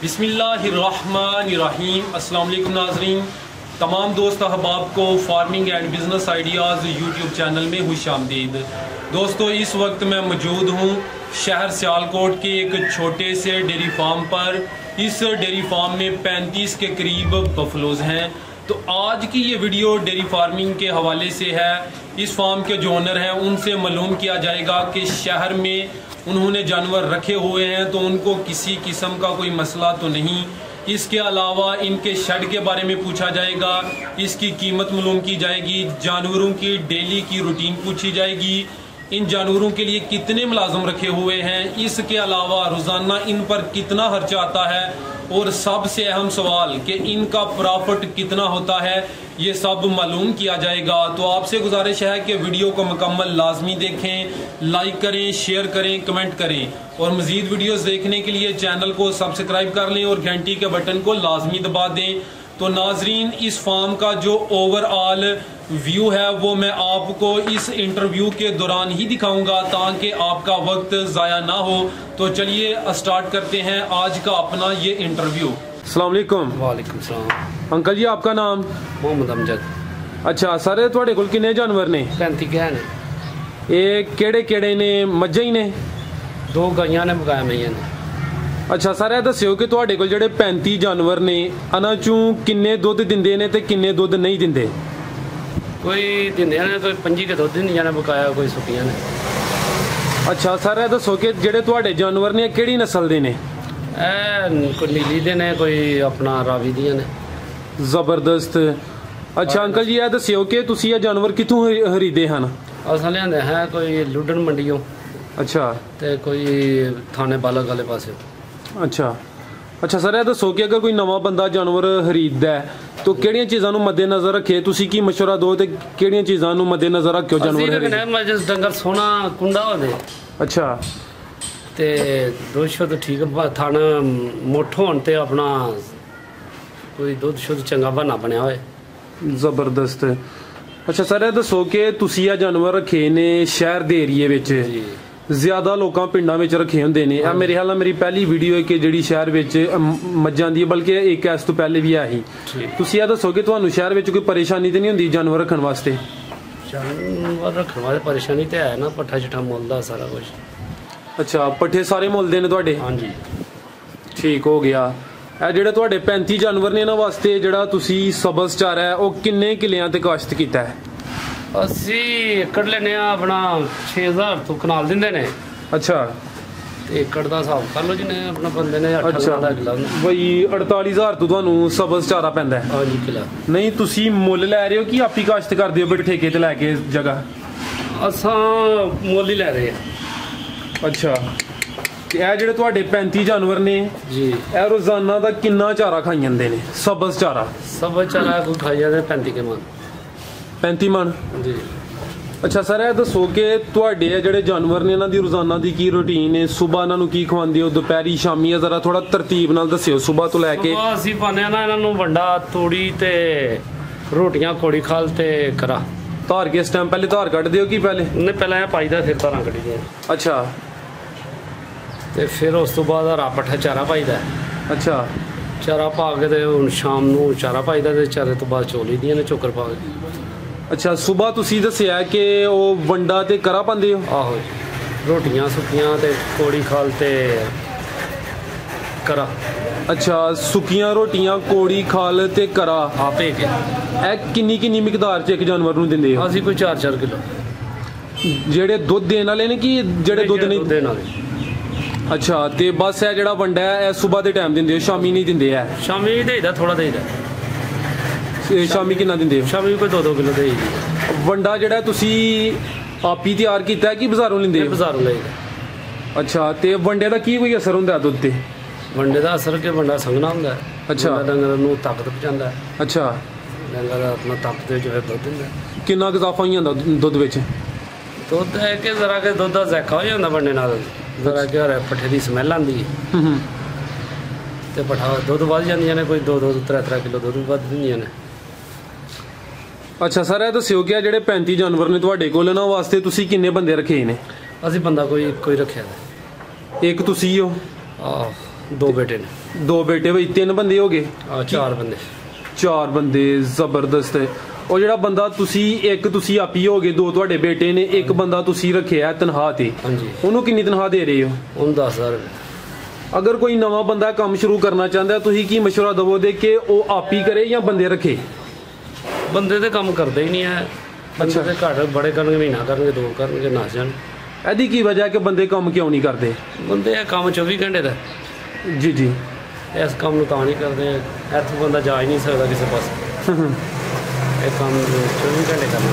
बिस्मिल्लाहिर्रहमानिर्रहीम। अस्सलाम वालेकुम नाज़रीन, तमाम दोस्त अहबाब को farming and business ideas YouTube channel में खुशामदीद। दोस्तों, इस वक्त मैं मौजूद हूँ शहर सियालकोट के एक छोटे से डेयरी फार्म पर। इस डेयरी फार्म में 35 के करीब बफलोज हैं। तो आज की ये वीडियो डेयरी फार्मिंग के हवाले से है। इस फार्म के जो ओनर हैं उनसे मालूम किया जाएगा कि शहर में उन्होंने जानवर रखे हुए हैं तो उनको किसी किस्म का कोई मसला तो नहीं। इसके अलावा इनके शेड के बारे में पूछा जाएगा, इसकी कीमत मालूम की जाएगी, जानवरों की डेली की रूटीन पूछी जाएगी, इन जानवरों के लिए कितने मुलाजम रखे हुए हैं, इसके अलावा रोज़ाना इन पर कितना खर्चा आता है और सबसे अहम सवाल कि इनका प्रॉफिट कितना होता है, ये सब मालूम किया जाएगा। तो आपसे गुजारिश है कि वीडियो को मुकम्मल लाजमी देखें, लाइक करें, शेयर करें, कमेंट करें और मज़ीद वीडियोस देखने के लिए चैनल को सब्सक्राइब कर लें और घंटी के बटन को लाजमी दबा दें। तो नाजरीन, इस फार्म का जो ओवरऑल व्यू है वो मैं आपको इस इंटरव्यू के दौरान ही दिखाऊंगा ताकि आपका वक्त ज़ाया ना हो। तो चलिए स्टार्ट करते हैं आज का अपना ये इंटरव्यू। अस्सलाम वालेकुम। वालेकुम सलाम। अंकल जी, आपका नाम? मोहम्मद अमजद। अच्छा सर, थोड़े कोल किन्ने जानवर ने? 35 के हैं। ये केड़े केड़े ने? मज्झां ही ने? 2 गाइयां ने, बकाया मैयां ने। अच्छा सर, ਇਹ ਦੱਸਿਓ ਕਿ ਤੁਹਾਡੇ ਕੋਲ ਜਿਹੜੇ 35 ਜਾਨਵਰ ਨੇ ਇਹਨਾਂ ਚੋਂ ਕਿੰਨੇ ਦੁੱਧ ਦਿੰਦੇ ਨੇ ਤੇ ਕਿੰਨੇ ਦੁੱਧ ਨਹੀਂ ਦਿੰਦੇ? कोई दिंदे ने, कोई 25 के दुध दिंदियां ने, बकाया कोई सुक्कियां ने। अच्छा सर, ਇਹ ਦੱਸੋ ਕਿ ਜਿਹੜੇ ਤੁਹਾਡੇ ਜਾਨਵਰ ਨੇ ਕਿਹੜੀ ਨਸਲ ਦੇ ਨੇ? कोई नीली दे ने, कोई अपना रावी दियां ने। ਜ਼ਬਰਦਸਤ। ਅੱਛਾ ਅੰਕਲ ਜੀ, ਇਹ ਦੱਸਿਓ ਕਿ ਤੁਸੀਂ ਇਹ ਜਾਨਵਰ ਕਿੱਥੋਂ ਖਰੀਦੇ ਹਨ? असां लिआंदे हैं कोई लुडन मंडियों ਅੱਛਾ ते कोई थाने बालक वाले पासे। ਅੱਛਾ ਅੱਛਾ ਸਰ, ਇਹ ਦੱਸੋ ਕਿ ਅਗਰ ਕੋਈ ਨਵਾਂ ਬੰਦਾ ਜਾਨਵਰ ਖਰੀਦਦਾ ਹੈ तो ਕਿਹੜੀਆਂ ਚੀਜ਼ਾਂ ਨੂੰ ਮੱਦੇਨਜ਼ਰ ਰੱਖੇ? ਤੁਸੀਂ ਕੀ ਮਸ਼ਵਰਾ ਦਿਓ ਤੇ ਕਿਹੜੀਆਂ ਚੀਜ਼ਾਂ ਨੂੰ ਮੱਦੇਨਜ਼ਰ ਰੱਖਿਓ ਜਾਨਵਰ ਖਰੀਦਦੇ? मैं जिस डंगर सोना कुंडा हो दे ਅੱਛਾ ते दुध शुद्ध ठीक थन मुठ होन ते अपना कोई दुध शुद्ध चंगा बना बनया होए। ਜ਼ਬਰਦਸਤ। ਅੱਛਾ ਸਰ, ਇਹ ਦੱਸੋ ਕਿ ਤੁਸੀਂ ਇਹ ਜਾਨਵਰ ਰੱਖੇ ਨੇ ਸ਼ਹਿਰ ਦੇ ਏਰੀਏ ਵਿੱਚ, ਜ਼ਿਆਦਾ ਲੋਕਾਂ ਪਿੰਡਾਂ ਵਿੱਚ ਰੱਖੇ ਹੁੰਦੇ ਨੇ। ਇਹ ਮੇਰੇ ਖਿਆਲ ਨਾਲ ਮੇਰੀ ਪਹਿਲੀ ਵੀਡੀਓ ਹੈ ਕਿ ਜਿਹੜੀ ਸ਼ਹਿਰ ਵਿੱਚ ਮੱਝਾਂ ਦੀ, ਬਲਕਿ ਇੱਕ ਇਸ ਤੋਂ ਪਹਿਲੇ ਵੀ ਆਹੀ। ਤੁਸੀਂ ਇਹ ਦੱਸੋ ਕਿ ਤੁਹਾਨੂੰ ਸ਼ਹਿਰ ਵਿੱਚ ਕੋਈ ਪਰੇਸ਼ਾਨੀ ਤੇ ਨਹੀਂ ਹੁੰਦੀ ਜਾਨਵਰ ਰੱਖਣ ਵਾਸਤੇ? जानवर रखने वास्ते परेशानी तो है ना, पट्ठा चिट्ठा मुलदा सारा कुछ। ਅੱਛਾ, ਪੱਠੇ ਸਾਰੇ ਮੁੱਲਦੇ ਨੇ ਤੁਹਾਡੇ? हाँ जी। ਠੀਕ ਹੋ ਗਿਆ। ਇਹ ਜਿਹੜੇ ਤੁਹਾਡੇ 35 ਜਾਨਵਰ ਨੇ ਇਹਨਾਂ ਵਾਸਤੇ ਜਿਹੜਾ ਤੁਸੀਂ ਸਬਜ਼ ਚਾਰਾ ਹੈ ਉਹ ਕਿੰਨੇ ਕਿੱਲਿਆਂ ਤੇ ਕਾਸ਼ਤ ਕੀਤਾ ਹੈ? ਅਸੀਂ ਏਕੜ ਲੈਨੇ ਆ ਆਪਣਾ 6000 ਤੋਂ ਕਨਾਲ ਦਿੰਦੇ ਨੇ। ਅੱਛਾ, ਤੇ ਏਕੜ ਦਾ ਹਿਸਾਬ ਕਰ ਲਓ ਜਿੰਨੇ ਆਪਣਾ ਬੰਦੇ ਨੇ 8000 ਦਾ ਕਿਲਾ। ਬਈ 48000 ਤੋਂ ਤੁਹਾਨੂੰ ਸਬਜ਼ ਚਾਰਾ ਪੈਂਦਾ ਹੈ? ਹਾਂਜੀ ਕਿਲਾ। ਨਹੀਂ, ਤੁਸੀਂ ਮੁੱਲ ਲੈ ਰਹੇ ਹੋ ਕਿ ਆਪੀ ਕਾਸ਼ਤ ਕਰਦੇ ਹੋ ਬਈ ਠੇਕੇ ਤੇ ਲੈ ਕੇ ਜਗ੍ਹਾ? ਅਸਾਂ ਮੁੱਲ ਹੀ ਲੈ ਰਹੇ ਆ। ਅੱਛਾ, ਤੇ ਇਹ ਜਿਹੜੇ ਤੁਹਾਡੇ 35 ਜਾਨਵਰ ਨੇ ਜੀ, ਇਹ ਰੋਜ਼ਾਨਾ ਦਾ ਕਿੰਨਾ ਚਾਰਾ ਖਾਈ ਜਾਂਦੇ ਨੇ? ਸਬਜ਼ ਚਾਰਾ ਸਭ ਚਾਰਾ ਕੋਈ ਖਾਈ ਜਾਂਦੇ 35 ਕੇ ਮਨ। 35 ਮਣ? ਜੀ। ਅੱਛਾ ਸਰ, ਇਹ ਦੱਸੋ ਕਿ ਤੁਹਾਡੇ ਇਹ ਜਿਹੜੇ ਜਾਨਵਰ ਨੇ ਇਹਨਾਂ ਦੀ ਰੋਜ਼ਾਨਾ ਦੀ ਕੀ ਰੂਟੀਨ ਹੈ? ਸਵੇਰ ਇਹਨਾਂ ਨੂੰ ਕੀ ਖਵਾਉਂਦੇ ਹੋ, ਦੁਪਹਿਰੀ, ਸ਼ਾਮੀ? ਜ਼ਰਾ ਥੋੜਾ ਤਰਤੀਬ ਨਾਲ ਦੱਸਿਓ ਸਵੇਰ ਤੋਂ ਲੈ ਕੇ। ਅਸੀਂ ਪਾਉਂਦੇ ਆ ਨਾ ਇਹਨਾਂ ਨੂੰ ਵੰਡਾ, ਤੂੜੀ ਤੇ ਰੋਟੀਆਂ, ਕੋੜੀ ਖਾਲ ਤੇ ਕਰਾ। ਧਾਰ ਕੇ ਇਸ ਟਾਈਮ ਪਹਿਲੇ ਧਾਰ ਕੱਢਦੇ ਹੋ ਕਿ ਪਹਿਲੇ? ਨਹੀਂ, ਪਹਿਲਾਂ ਇਹ ਪਾਈਦਾ ਫਿਰ ਧਾਰਾਂ ਕੱਢੀ ਦੀਆਂ। ਅੱਛਾ, ਤੇ ਫਿਰ ਉਸ ਤੋਂ ਬਾਅਦ ਹਰਾ ਪੱਠਾ ਚਾਰਾ ਪਾਈਦਾ। ਅੱਛਾ, ਚਾਰਾ ਪਾ ਕੇ ਤੇ ਹੁਣ ਸ਼ਾਮ ਨੂੰ ਚਾਰਾ ਪਾਈਦਾ ਤੇ ਚਾਰੇ ਤੋਂ ਬਾਅਦ ਚੋਲੀ ਦੀਆਂ ਨੇ ਚੋਕਰ ਪਾ ਕੇ। ਅੱਛਾ, ਸਵੇਰ ਤੁਸੀਂ ਦੱਸਿਆ ਕਿ ਉਹ ਵੰਡਾ ਤੇ ਕਰਾ ਪਾਉਂਦੇ ਹੋ? ਆਹੋ ਜੀ, ਰੋਟੀਆਂ ਸੁੱਕੀਆਂ ਤੇ ਕੋੜੀ ਖਾਲ ਤੇ ਕਰਾ। ਅੱਛਾ, ਸੁੱਕੀਆਂ ਰੋਟੀਆਂ, ਕੋੜੀ ਖਾਲ ਤੇ ਕਰਾ ਆਪੇ ਕੇ। ਇਹ ਕਿੰਨੀ ਕਿੰਨੀ ਮਿਕਦਾਰ ਚ ਇੱਕ ਜਾਨਵਰ ਨੂੰ ਦਿੰਦੇ ਹੋ? ਅਸੀਂ ਕੋਈ 4-4 ਕਿਲੋ। ਜਿਹੜੇ ਦੁੱਧ ਦੇਣ ਵਾਲੇ ਨੇ ਕਿ ਜਿਹੜੇ ਦੁੱਧ ਨਹੀਂ ਦੇਣ ਵਾਲੇ? ਅੱਛਾ, ਤੇ ਬਸ ਇਹ ਜਿਹੜਾ ਵੰਡਾ ਹੈ ਇਹ ਸਵੇਰ ਦੇ ਟਾਈਮ ਦਿੰਦੇ ਹੋ, ਸ਼ਾਮੀ ਨਹੀਂ ਦਿੰਦੇ? ਹੈ ਸ਼ਾਮੀ ਵੀ ਦੇਈਦਾ, ਥੋੜਾ ਦੇਈਦਾ। ਸ਼ਾਮੀ ਕਿੰਨਾ ਦਿੰਦੇ ਹੋ? ਸ਼ਾਮੀ ਕੋਈ 2-2 ਕਿਲੋ ਦੇਈਦੀ। ਵੰਡਾ ਜਿਹੜਾ ਤੁਸੀਂ ਆਪੀ ਤਿਆਰ ਕੀਤਾ ਹੈ ਕਿ ਬਾਜ਼ਾਰੋਂ ਲੈਂਦੇ ਹੋ? ਬਾਜ਼ਾਰੋਂ ਲਈਦਾ। ਅੱਛਾ, ਤੇ ਵੰਡੇ ਦਾ ਕੀ ਕੋਈ ਅਸਰ ਹੁੰਦਾ ਦੁੱਧ ਤੇ? ਵੰਡੇ ਦਾ ਅਸਰ ਕਿ ਵੰਡਾ ਸੰਘਣਾ ਹੁੰਦਾ। ਅੱਛਾ, ਡੰਗਰ ਨੂੰ ਤਾਕਤ ਪਹੁੰਚਾਉਂਦਾ। ਅੱਛਾ, ਡੰਗਰ ਆਪਣਾ ਤਾਕਤ ਦੇ ਵਿੱਚ ਫਿਰ ਦੁੱਧ ਦਿੰਦਾ। ਕਿੰਨਾ ਇਜ਼ਾਫਾ ਹੋ ਜਾਂਦਾ ਦੁੱਧ ਵਿੱਚ? ਦੁੱਧ ਹੈ ਕਿ ਜ਼ਰਾ ਕਿ ਦੁੱਧ ਦਾ ਜ਼ੈਕਾ ਹੋ ਜਾਂਦਾ ਵੰਡੇ ਨਾਲ, ਜ਼ਰਾ ਕਿ ਪੱਠੇ ਦੀ ਸਮੈਲ ਆਉਂਦੀ ਹੈ ਤੇ ਪੱਠਾ ਦੁੱਧ ਵੱਧ ਜਾਂਦੀਆਂ ਨੇ, ਕੋਈ 2-2 3-3 ਕਿਲੋ ਦੁੱਧ ਵੱਧ ਦਿੰਦੀਆਂ ਨੇ। ਅੱਛਾ ਸਰ, ਇਹ ਦੱਸਿਓ ਕਿ ਜਿਹੜੇ 35 ਜਾਨਵਰ ਨੇ ਤੁਹਾਡੇ ਕੋਲ, ਇਹਨਾਂ ਵਾਸਤੇ ਤੁਸੀਂ ਕਿੰਨੇ ਬੰਦੇ ਰੱਖੇ ਨੇ? ਅਸੀਂ ਬੰਦਾ ਕੋਈ ਰੱਖਿਆ। ਇੱਕ ਤੁਸੀਂ ਹੋ? ਆਹ 2 ਬੇਟੇ ਨੇ। 2 ਬੇਟੇ ਬਈ 3 ਬੰਦੇ ਹੋ ਗਏ? 4 ਬੰਦੇ। 4 ਬੰਦੇ, ਜ਼ਬਰਦਸਤ। ਉਹ ਜਿਹੜਾ ਬੰਦਾ ਤੁਸੀਂ ਇੱਕ ਤੁਸੀਂ ਆਪੀ ਹੋ ਗਏ, 2 ਤੁਹਾਡੇ ਬੇਟੇ ਨੇ, ਇੱਕ ਬੰਦਾ ਤੁਸੀਂ ਰੱਖਿਆ ਤਨਖਾਹ ਤੇ, ਹਾਂਜੀ। ਉਹਨੂੰ ਕਿੰਨੀ ਤਨਖਾਹ ਦੇ ਰਹੇ ਹੋ? ਉਹਨੂੰ 10,000 ਰੁਪਏ। ਅਗਰ ਕੋਈ ਨਵਾਂ ਬੰਦਾ ਕੰਮ ਸ਼ੁਰੂ ਕਰਨਾ ਚਾਹੁੰਦਾ ਤੁਸੀਂ ਕੀ ਮਸ਼ਵਰਾ ਦਵੋਗੇ ਕਿ ਉਹ ਆਪੀ ਕਰੇ ਜਾਂ ਬੰਦੇ ਰੱਖੇ? ਬੰਦੇ ਤੇ ਕੰਮ ਕਰਦੇ ਹੀ ਨਹੀਂ ਹੈ। ਬੰਦੇ ਤੇ ਘੱਟ ਬੜੇ ਕਰਨਗੇ, ਮਹੀਨਾ ਕਰਨਗੇ, 2 ਕਰਨਗੇ, ਨੱਸ ਜਾਣ। ਇਹਦੀ ਕੀ ਵਜ੍ਹਾ ਕਿ ਬੰਦੇ ਕੰਮ ਕਿਉਂ ਨਹੀਂ ਕਰਦੇ? ਬੰਦੇ ਇਹ ਕੰਮ 24 ਘੰਟੇ ਦਾ। ਜੀ ਜੀ। ਇਸ ਕੰਮ ਨੂੰ ਤਾਂ ਨਹੀਂ ਕਰਦੇ, ਇੱਥੋਂ ਬੰਦਾ ਜਾ ਹੀ ਨਹੀਂ ਸਕਦਾ ਕਿਸੇ ਪਾਸੇ। ਇਹ ਕੰਮ 24 ਘੰਟੇ ਕਰਨਾ।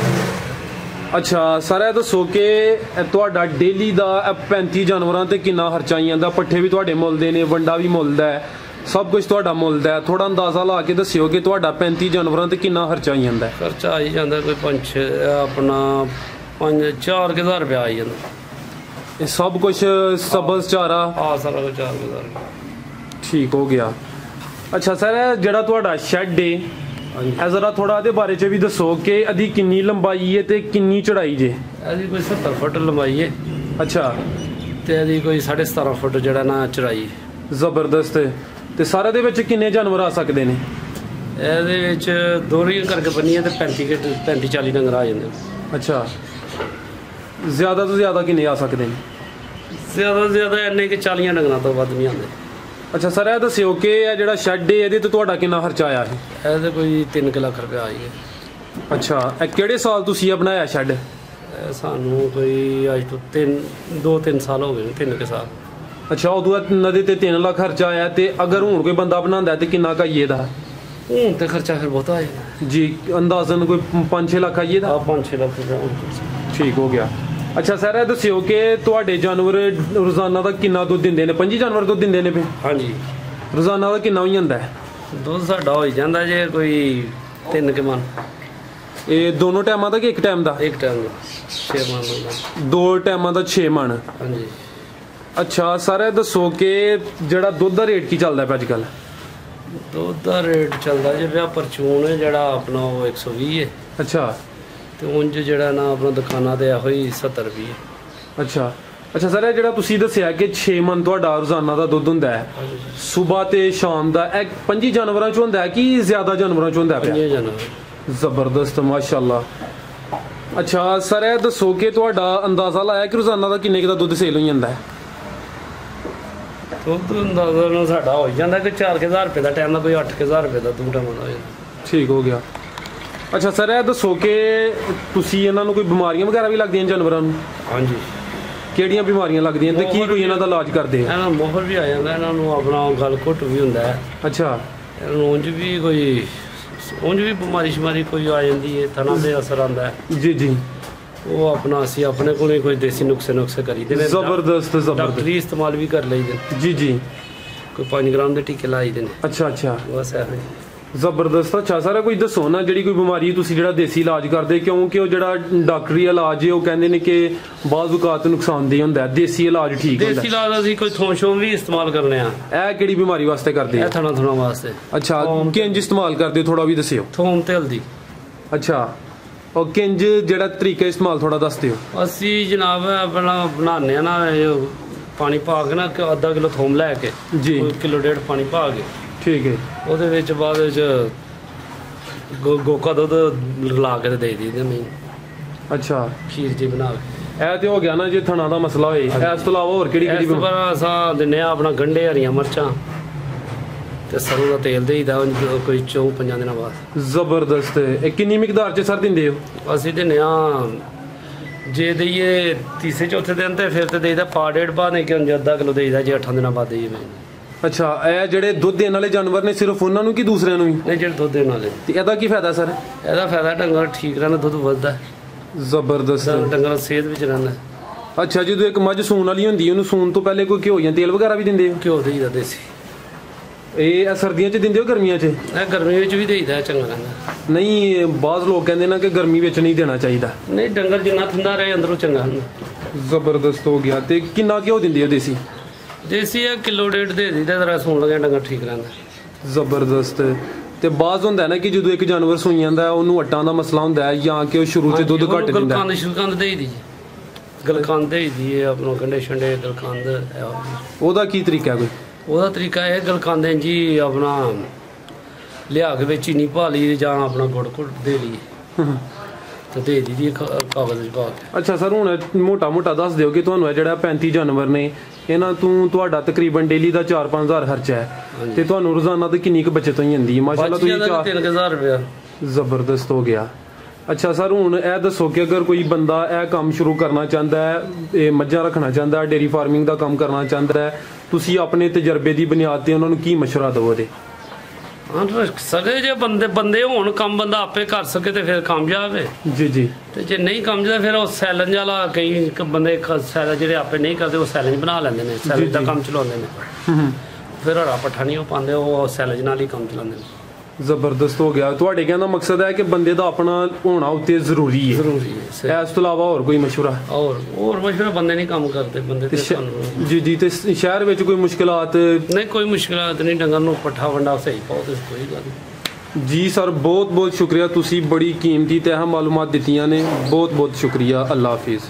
ਅੱਛਾ ਸਰ, ਇਹ ਦੱਸੋ ਕਿ ਤੁਹਾਡਾ ਡੇਲੀ ਦਾ 35 ਜਾਨਵਰਾਂ ਤੇ ਕਿੰਨਾ ਖਰਚਾ ਆਈ ਜਾਂਦਾ? ਪੱਠੇ ਵੀ ਤੁਹਾਡੇ ਮੁੱਲ ਦੇ ਨੇ, ਵੰਡਾ ਵੀ ਮੁੱਲ ਦਾ ਹੈ, ਸਭ ਕੁਝ ਤੁਹਾਡਾ ਮੁੱਲ ਦਾ ਹੈ। ਥੋੜਾ ਅੰਦਾਜ਼ਾ ਲਾ ਕੇ ਦੱਸਿਓ ਕਿ ਤੁਹਾਡਾ 35 ਜਾਨਵਰਾਂ ਤੇ ਕਿੰਨਾ ਖਰਚਾ ਆਈ ਜਾਂਦਾ? ਖਰਚਾ ਆਈ ਜਾਂਦਾ ਕੋਈ 4,000 ਰੁਪਇਆ ਆਈ ਜਾਂਦਾ। ਇਹ ਸਭ ਕੁਝ ਸਬਜ਼ ਚਾਰਾ? ਸਾਰਾ ਕੁਝ 4,000। ਠੀਕ ਹੋ ਗਿਆ। ਅੱਛਾ ਸਰ, ਇਹ ਜਿਹੜਾ ਤੁਹਾਡਾ ਸ਼ੈੱਡ ਹੈ, ਇਹ ਜ਼ਰਾ ਥੋੜਾ ਇਹਦੇ ਬਾਰੇ ਚ ਵੀ ਦੱਸੋ ਕਿ ਇਹਦੀ ਕਿੰਨੀ ਲੰਬਾਈ ਹੈ ਤੇ ਕਿੰਨੀ ਚੜਾਈ ਜੇ? ਇਹਦੀ ਕੋਈ 70 ਫੁੱਟ ਲੰਬਾਈ ਹੈ। ਅੱਛਾ। ਤੇ ਇਹਦੀ ਕੋਈ 17.5 ਫੁੱਟ ਜਿਹੜਾ ਨਾ ਚੜਾਈ। ਜ਼ਬਰਦਸਤ। ਤੇ ਸਾਰੇ ਦੇ ਵਿੱਚ ਕਿੰਨੇ ਜਾਨਵਰ ਆ ਸਕਦੇ ਨੇ? ਇਹਦੇ ਵਿੱਚ ਦੋਹਰੀਆਂ ਕਰਕੇ ਬੰਨੀਆਂ ਤੇ 35-40 ਡੰਗਰ ਆ ਜਾਂਦੇ। ਅੱਛਾ, ਜ਼ਿਆਦਾ ਤੋਂ ਜ਼ਿਆਦਾ ਕਿੰਨੇ ਆ ਸਕਦੇ ਨੇ? ਜ਼ਿਆਦਾ ਤੋਂ ਜ਼ਿਆਦਾ ਇੰਨੇ ਕਿ 40 ਡੰਗਰਾਂ ਤੋਂ ਵੱਧ ਨਹੀਂ ਆਉਂਦੇ। ਅੱਛਾ ਸਰ, ਇਹ ਦੱਸਿਓ ਕਿ ਇਹ ਜਿਹੜਾ ਸ਼ੈੱਡ ਹੈ ਇਹਦੇ ਤੇ ਤੁਹਾਡਾ ਕਿੰਨਾ ਖਰਚਾ ਆਇਆ ਹੈ? ਇਹਦੇ ਕੋਈ 3 ਲੱਖ ਰੁਪਏ ਆਈ ਹੈ। ਅੱਛਾ, ਇਹ ਕਿਹੜੇ ਸਾਲ ਤੁਸੀਂ ਇਹ ਬਣਾਇਆ ਸ਼ੈੱਡ? ਸਾਨੂੰ ਕੋਈ ਅੱਜ ਤੋਂ 2-3 ਸਾਲ ਹੋ ਗਏ ਨੇ, 3 ਸਾਲ। ਅੱਛਾ, ਉਦੋਂ ਇਹਨਾਂ ਦੇ ਤੇ 3 ਲੱਖ ਖਰਚਾ ਆਇਆ, ਤੇ ਅਗਰ ਹੁਣ ਕੋਈ ਬੰਦਾ ਬਣਾਉਂਦਾ ਤੇ ਕਿੰਨਾ ਕਾਈਏ ਦਾ? ਹੁਣ ਤੇ ਖਰਚਾ ਫਿਰ ਬਹੁਤ ਆ ਜਾਂਦਾ ਜੀ, ਅੰਦਾਜ਼ਨ ਕੋਈ 5-6 ਲੱਖ ਆਈਏ ਦਾ? 5-6 ਲੱਖ ਰੁਪਏ। ਠੀਕ ਹੋ ਗਿਆ। ਅੱਛਾ ਸਰ, ਇਹ ਦੱਸਿਓ ਕਿ ਤੁਹਾਡੇ ਜਾਨਵਰ ਰੋਜ਼ਾਨਾ ਦਾ ਕਿੰਨਾ ਦੁੱਧ ਦਿੰਦੇ ਨੇ? 5 ਜਾਨਵਰ ਦੁੱਧ ਦਿੰਦੇ ਨੇ? ਹਾਂਜੀ। ਰੋਜ਼ਾਨਾ ਦਾ ਕਿੰਨਾ ਹੋ ਜਾਂਦਾ ਹੈ ਦੁੱਧ? ਸਾਡਾ ਹੋ ਜਾਂਦਾ ਜੇ ਕੋਈ 3 ਕਿ ਮਣ। ਇਹ ਦੋਨੋਂ ਟਾਈਮਾਂ ਦਾ ਕਿ ਇੱਕ ਟਾਈਮ ਦਾ? ਇੱਕ ਟਾਈਮ ਦਾ 6 ਮਣ। 2 ਟਾਈਮਾਂ ਦਾ 6 ਮਣ। ਹਾਂਜੀ। ਅੱਛਾ ਸਰ, ਇਹ ਦੱਸੋ ਕਿ ਜਿਹੜਾ ਦੁੱਧ ਦਾ ਰੇਟ ਕੀ ਚੱਲਦਾ ਪਿਆ ਅੱਜ ਕੱਲ? ਦੁੱਧ ਦਾ ਰੇਟ ਚੱਲਦਾ ਜੇ ਪਿਆ ਪਰਚੂਨ ਹੈ ਜਿਹੜਾ ਆਪਣਾ ਉਹ 120 ਹੈ। ਅੱਛਾ। ਤੇ ਉਂਝ ਜਿਹੜਾ ਨਾ ਆਪਣਾ ਦੁਕਾਨਾਂ ਤੇ ਇਹੋ ਹੀ 70 ਰੁਪਏ। ਅੱਛਾ। ਅੱਛਾ ਸਰ, ਇਹ ਜਿਹੜਾ ਤੁਸੀਂ ਦੱਸਿਆ ਕਿ 6 ਮਣ ਤੁਹਾਡਾ ਰੋਜ਼ਾਨਾ ਦਾ ਦੁੱਧ ਹੁੰਦਾ ਹੈ, ਸਵੇਰ ਤੇ ਸ਼ਾਮ ਦਾ, ਇਹ 5 ਜਾਨਵਰਾਂ ਚ ਹੁੰਦਾ ਹੈ ਕਿ ਜ਼ਿਆਦਾ ਜਾਨਵਰਾਂ ਚ ਹੁੰਦਾ ਪਿਆ? 5 ਜਾਨਵਰ। ਜ਼ਬਰਦਸਤ, ਮਾਸ਼ਾਅੱਲਾ। ਅੱਛਾ ਸਰ, ਇਹ ਦੱਸੋ ਕਿ ਤੁਹਾਡਾ ਅੰਦਾਜ਼ਾ ਲਾਇਆ ਕਿ ਰੋਜ਼ਾਨਾ ਦਾ ਕਿੰਨੇ ਕੁ ਦਾ ਦੁੱਧ ਸੇਲ ਹੋ ਜਾਂਦਾ ਹੈ? ਦੁੱਧ ਅੰਦਾਜ਼ਾ ਨਾਲ ਸਾਡਾ ਹੋ ਜਾਂਦਾ ਕਿ 4,000 ਰੁਪਏ ਦਾ ਟਾਈਮ ਦਾ, ਕੋਈ 8,000 ਰੁਪਏ ਦਾ 2 ਟਾਈਮ ਹੋ ਜਾਂਦਾ। ਠੀਕ ਹੋ ਗਿਆ। ਅੱਛਾ ਸਰ, ਇਹ ਦੱਸੋ ਕਿ ਤੁਸੀਂ ਇਹਨਾਂ ਨੂੰ ਕੋਈ ਬਿਮਾਰੀਆਂ ਵਗੈਰਾ ਵੀ ਲੱਗਦੀਆਂ ਜਾਨਵਰਾਂ ਨੂੰ? ਹਾਂਜੀ। ਕਿਹੜੀਆਂ ਬਿਮਾਰੀਆਂ ਲੱਗਦੀਆਂ ਤੇ ਕੀ ਕੋਈ ਇਹਨਾਂ ਦਾ ਇਲਾਜ ਕਰਦੇ ਆ? ਇਹਨਾਂ ਮੋਹਰ ਵੀ ਆ ਜਾਂਦਾ, ਇਹਨਾਂ ਨੂੰ ਆਪਣਾ ਗਲ ਘੁੱਟ ਵੀ ਹੁੰਦਾ ਹੈ। ਅੱਛਾ। ਇਹਨਾਂ ਨੂੰ ਉਂਝ ਵੀ ਬਿਮਾਰੀ ਸ਼ਮਾਰੀ ਕੋਈ ਆ ਜਾਂਦੀ ਹੈ, ਥਣਾ ਤੇ ਅਸਰ ਆਉਂਦਾ ਹੈ। ਜੀ ਜੀ। ਉਹ ਆਪਣਾ ਅਸੀਂ ਆਪਣੇ ਕੋਲ ਹੀ ਕੋਈ ਦੇਸੀ ਨੁਕਸੇ ਕਰੀਦੇ ਨੇ। ਜ਼ਬਰਦਸਤ ਜ਼ਬਰਦਸਤ। ਡਾਕਟਰੀ ਇਸਤੇਮਾਲ ਵੀ ਕਰ ਲਈਦੇ। ਜੀ ਜੀ। ਕੋਈ 5 ਗ੍ਰਾਮ ਦੇ ਟੀਕੇ ਲਾਈਦੇ ਨੇ। ਅੱਛਾ ਅੱਛਾ, ਬਸ ਐਵੇਂ। ਜ਼ਬਰਦਸਤ। ਅੱਛਾ ਸਾਰਾ ਕੁਝ ਦੱਸੋ ਨਾ, ਜਿਹੜੀ ਕੋਈ ਬਿਮਾਰੀ ਤੁਸੀਂ ਜਿਹੜਾ ਦੇਸੀ ਇਲਾਜ ਕਰਦੇ, ਕਿਉਂਕਿ ਉਹ ਜਿਹੜਾ ਡਾਕਟਰੀ ਇਲਾਜ ਹੈ ਉਹ ਕਹਿੰਦੇ ਨੇ ਕਿ ਬਾਜ਼ ਔਕਾਤ ਨੁਕਸਾਨਦੇਹ ਹੁੰਦਾ ਹੈ, ਦੇਸੀ ਇਲਾਜ ਠੀਕ ਹੁੰਦਾ। ਦੇਸੀ ਇਲਾਜ ਅਸੀਂ ਕੋਈ ਥੋਮ ਵੀ ਇਸਤੇਮਾਲ ਕਰਨੇ ਆ। ਇਹ ਕਿਹੜੀ ਬਿਮਾਰੀ ਵਾਸਤੇ ਕਰਦੇ ਆ? ਇਹ ਥਣਾ ਵਾਸਤੇ। ਅੱਛਾ, ਕਿੰਜ ਇਸਤੇਮਾਲ ਕਰਦੇ ਥੋੜਾ ਵੀ ਦੱਸਿਓ। ਥੋਮ ਤੇ ਹਲਦੀ। ਅੱਛਾ, ਉਹ ਕਿੰਜ ਜਿਹੜਾ ਤਰੀਕਾ ਇਸਤੇਮਾਲ ਥੋੜਾ ਦੱਸ ਦਿਓ। ਅਸੀਂ ਜਨਾਬ ਆਪਣਾ ਬਣਾਉਂਦੇ ਆ ਨਾ, ਪਾਣੀ ਪਾ ਕੇ ਨਾ ਅੱਧਾ ਕਿਲੋ ਥੋਮ ਲੈ ਕੇ ਜੀ, 1.5 ਕਿਲੋ ਪਾਣੀ ਪਾ ਕੇ, ਠੀਕ ਹੈ, ਉਹਦੇ ਵਿੱਚ ਬਾਅਦ ਵਿੱਚ ਗੋਕਾ ਦੁੱਧ ਲਾ ਕੇ ਦੇ ਦਈਦੇ ਨਹੀਂ। ਅੱਛਾ, ਖੀਰ ਜੀ ਬਣਾ ਕੇ। ਇਹ ਤੇ ਹੋ ਗਿਆ ਨਾ ਜੇ ਥਣਾ ਦਾ ਮਸਲਾ ਹੋਏ। ਇਸ ਤੋਂ ਇਲਾਵਾ ਹੋਰ ਕਿਹੜੀ ਇਸ ਪਰ ਅਸਾਂ ਦਿੰਦੇ ਆ ਆਪਣਾ ਗੰਢੇ, ਹਰੀਆਂ ਮਿਰਚਾਂ ਤੇ ਸਰੋਂ ਦਾ ਤੇਲ ਦੇਈਦਾ ਕੋਈ 4-5 ਦਿਨਾਂ ਬਾਅਦ। ਜ਼ਬਰਦਸਤ। ਇਹ ਕਿੰਨੀ ਮਿਕਦਾਰ ਚ ਸਰ ਦਿੰਦੇ ਹੋ? ਅਸੀਂ ਦਿੰਦੇ ਆ ਜੇ ਦਈਏ ਤੀਸਰੇ ਚੌਥੇ ਦਿਨ ਤੇ ਫਿਰ ਤੇ ਦੇਈਦਾ ਪਾ ਡੇਢ ਪਾ, ਨਹੀਂ ਕਿ ਅੱਧਾ ਕਿਲੋ ਦੇਈਦਾ ਜੇ 8 ਦਿਨਾਂ ਬਾਅਦ ਦੇਈਏ। ਅੱਛਾ, ਇਹ ਜਿਹੜੇ ਦੁੱਧ ਦੇਣ ਵਾਲੇ ਜਾਨਵਰ ਨੇ ਸਿਰਫ ਉਹਨਾਂ ਨੂੰ ਕਿ ਦੂਸਰਿਆਂ ਨੂੰ ਵੀ? ਨਹੀਂ, ਜਿਹੜੇ ਦੁੱਧ ਦੇਣ ਵਾਲੇ। ਤੇ ਇਹਦਾ ਕੀ ਫਾਇਦਾ ਸਰ? ਇਹਦਾ ਫਾਇਦਾ ਡੰਗਰ ਠੀਕ ਰਹਿੰਦਾ, ਦੁੱਧ ਵੱਧਦਾ। ਜ਼ਬਰਦਸਤ। ਡੰਗਰ ਸਿਹਤ ਵਿੱਚ ਰਹਿੰਦਾ। ਅੱਛਾ, ਜਦੋਂ ਇੱਕ ਮੱਝ ਸੂਣ ਵਾਲੀ ਹੁੰਦੀ ਉਹਨੂੰ ਸੂਣ ਤੋਂ ਪਹਿਲੇ ਕੋਈ ਘਿਓ ਜਾਂ ਤੇਲ ਵਗੈਰਾ ਵੀ ਦਿੰਦੇ ਹੋ? ਘਿਓ ਦੇਈਦਾ ਦੇਸੀ। ਇਹ ਸਰਦੀਆਂ 'ਚ ਦਿੰਦੇ ਹੋ ਗਰਮੀਆਂ 'ਚ? ਇਹ ਗਰਮੀ ਵਿੱਚ ਵੀ ਦੇਈਦਾ, ਚੰਗਾ ਰਹਿੰਦਾ। ਨਹੀਂ, ਬਾਜ਼ ਲੋਕ ਕਹਿੰਦੇ ਨਾ ਕਿ ਗਰਮੀ ਵਿੱਚ ਨਹੀਂ ਦੇਣਾ ਚਾਹੀਦਾ। ਨਹੀਂ, ਡੰਗਰ ਜਿੰਨਾ ਠੰਡਾ ਰਹੇ ਅੰਦਰੋਂ ਚੰਗਾ ਹੁੰਦਾ। ਜ਼ਬਰਦਸਤ ਹੋ ਗਿਆ। ਤੇ ਕਿੰਨਾ ਘਿਓ ਦਿੰਦੇ ਹੋ ਦੇਸੀ? ਦੇਸੀ ਆ 1.5 ਕਿਲੋ ਦੇ ਦੀਦਾ, ਜਰਾ ਸੂਣ ਲੱਗਿਆ ਡੰਗਰ ਠੀਕ ਰਹਿੰਦਾ। ਜ਼ਬਰਦਸਤ। ਤੇ ਬਾਜ਼ ਹੁੰਦਾ ਨਾ ਕਿ ਜਦੋਂ ਇੱਕ ਜਾਨਵਰ ਸੂਈ ਜਾਂਦਾ ਉਹਨੂੰ ਅੱਟਾਂ ਦਾ ਮਸਲਾ ਹੁੰਦਾ ਹੈ ਜਾਂ ਕਿ ਉਹ ਸ਼ੁਰੂ 'ਚ ਦੁੱਧ ਘੱਟ ਦਿੰਦਾ। ਗਲਕੰਦ ਦੇਈਦੀ, ਗਲਕੰਦ ਦੇਈਦੀ ਹੈ ਆਪਣਾ, ਗੰਡੇ ਛੰਡੇ ਗਲਕੰਦ। ਉਹਦਾ ਕੀ ਤਰੀਕਾ ਕੋਈ? ਉਹਦਾ ਤਰੀਕਾ ਇਹ ਗਲਕਾਂਦੇ ਜੀ ਆਪਣਾ ਲਿਆ ਕੇ ਵਿੱਚ ਚੀਨੀ ਪਾ ਲਈ ਜਾਂ ਆਪਣਾ ਗੁੜ ਘੁੱਟ ਦੇ ਲਈ ਤੇ ਦੇ ਦੀ ਕਾਗਜ਼ 'ਚ ਪਾ ਕੇ। ਅੱਛਾ ਸਰ, ਹੁਣ ਮੋਟਾ ਦੱਸ ਦਿਓ ਕਿ ਤੁਹਾਨੂੰ ਇਹ ਜਿਹੜਾ 35 ਜਾਨਵਰ ਨੇ ਇਹਨਾਂ ਤੋਂ ਤੁਹਾਡਾ ਤਕਰੀਬਨ ਡੇਲੀ ਦਾ 4-5 ਹਜ਼ਾਰ ਖਰਚਾ ਹੈ ਤੇ ਤੁਹਾਨੂੰ ਰੋਜ਼ਾਨਾ ਦੀ ਕਿੰਨੀ ਕੁ ਬਚਤ ਹੋਈ ਜਾਂਦੀ ਹੈ? ਮਾਸ਼ਾਅੱਲਾ ਤੁਸੀਂ 3000 ਰੁਪਇਆ ਜ਼ਬਰਦਸਤ ਹੋ ਗਿਆ। ਅੱਛਾ ਸਰ, ਹੁਣ ਇਹ ਦੱਸੋ ਕਿ ਅਗਰ ਕੋਈ ਬੰਦਾ ਇਹ ਕੰਮ ਸ਼ੁਰੂ ਕਰਨਾ ਚਾਹੁੰਦਾ ਹੈ, ਇਹ ਮੱਝਾਂ ਰੱਖਣਾ ਚਾਹੁੰਦਾ ਹੈ, ਡੇਅਰੀ ਫਾਰਮਿੰਗ ਦਾ ਕੰਮ ਕਰਨਾ ਚਾਹੁੰਦਾ ਹੈ, ਤੁਸੀਂ ਆਪਣੇ ਤਜਰਬੇ ਦੀ ਬੁਨਿਆਦ ਤੇ ਉਹਨਾਂ ਨੂੰ ਕੀ ਮਸ਼ਵਰਾ ਦਿਓਗੇ? ਹਾਂ ਰੱਖ ਸਕੇ ਜੇ ਬੰਦੇ ਹੋਣ, ਕੰਮ ਬੰਦਾ ਆਪੇ ਕਰ ਸਕੇ ਤੇ ਫਿਰ ਕਾਮਯਾਬ ਹੈ ਜੀ। ਤੇ ਜੇ ਨਹੀਂ ਕਾਮਯਾਬ ਫਿਰ ਉਹ ਸੈਲਨ ਵਾਲਾ, ਕਈ ਬੰਦੇ ਸੈਲ ਜਿਹੜੇ ਆਪੇ ਨਹੀਂ ਕਰਦੇ ਉਹ ਸੈਲਨ ਬਣਾ ਲੈਂਦੇ ਨੇ, ਸੈਲਨ ਦਾ ਕੰਮ ਚਲਾਉਂਦੇ ਨੇ। ਫਿਰ ਹਰਾ ਪੱਠਾ ਨਹੀਂ ਉਹ ਪਾਉਂਦੇ, ਉਹ ਸੈਲਜ ਨਾਲ ਹੀ ਕੰਮ ਚਲਾਉਂਦੇ ਨੇ। ਜ਼ਬਰਦਸਤ ਹੋ ਗਿਆ। ਤੁਹਾਡੇ ਕਹਿਣ ਦਾ ਮਕਸਦ ਹੈ ਕਿ ਬੰਦੇ ਦਾ ਆਪਣਾ ਹੋਣਾ ਉੱਤੇ ਜ਼ਰੂਰੀ ਹੈ। ਇਸ ਤੋਂ ਇਲਾਵਾ ਹੋਰ ਕੋਈ ਮਸ਼ਵਰਾ? ਹੋਰ ਮਸ਼ਵਰਾ ਬੰਦੇ ਨਹੀਂ ਕੰਮ ਕਰਦੇ ਬੰਦੇ ਤੇ ਜੀ। ਤੇ ਸ਼ਹਿਰ ਵਿੱਚ ਕੋਈ ਮੁਸ਼ਕਿਲਾਤ? ਨਹੀਂ, ਕੋਈ ਮੁਸ਼ਕਿਲਾਤ ਨਹੀਂ, ਡੰਗਰ ਨੂੰ ਪੱਠਾ ਵੰਡਾ ਸਹੀ ਪਾਓ ਤੇ ਕੋਈ ਗੱਲ ਨਹੀਂ। ਜੀ ਸਰ, ਬਹੁਤ ਸ਼ੁਕਰੀਆ, ਤੁਸੀਂ ਬੜੀ ਕੀਮਤੀ ਤੇ ਅਹਿਮ ਮਾਲੂਮਾਤ ਦਿੱਤੀਆਂ ਨੇ। ਬਹੁਤ ਸ਼ੁਕਰੀਆ। ਅੱਲਾ ਹਾਫਿਜ਼।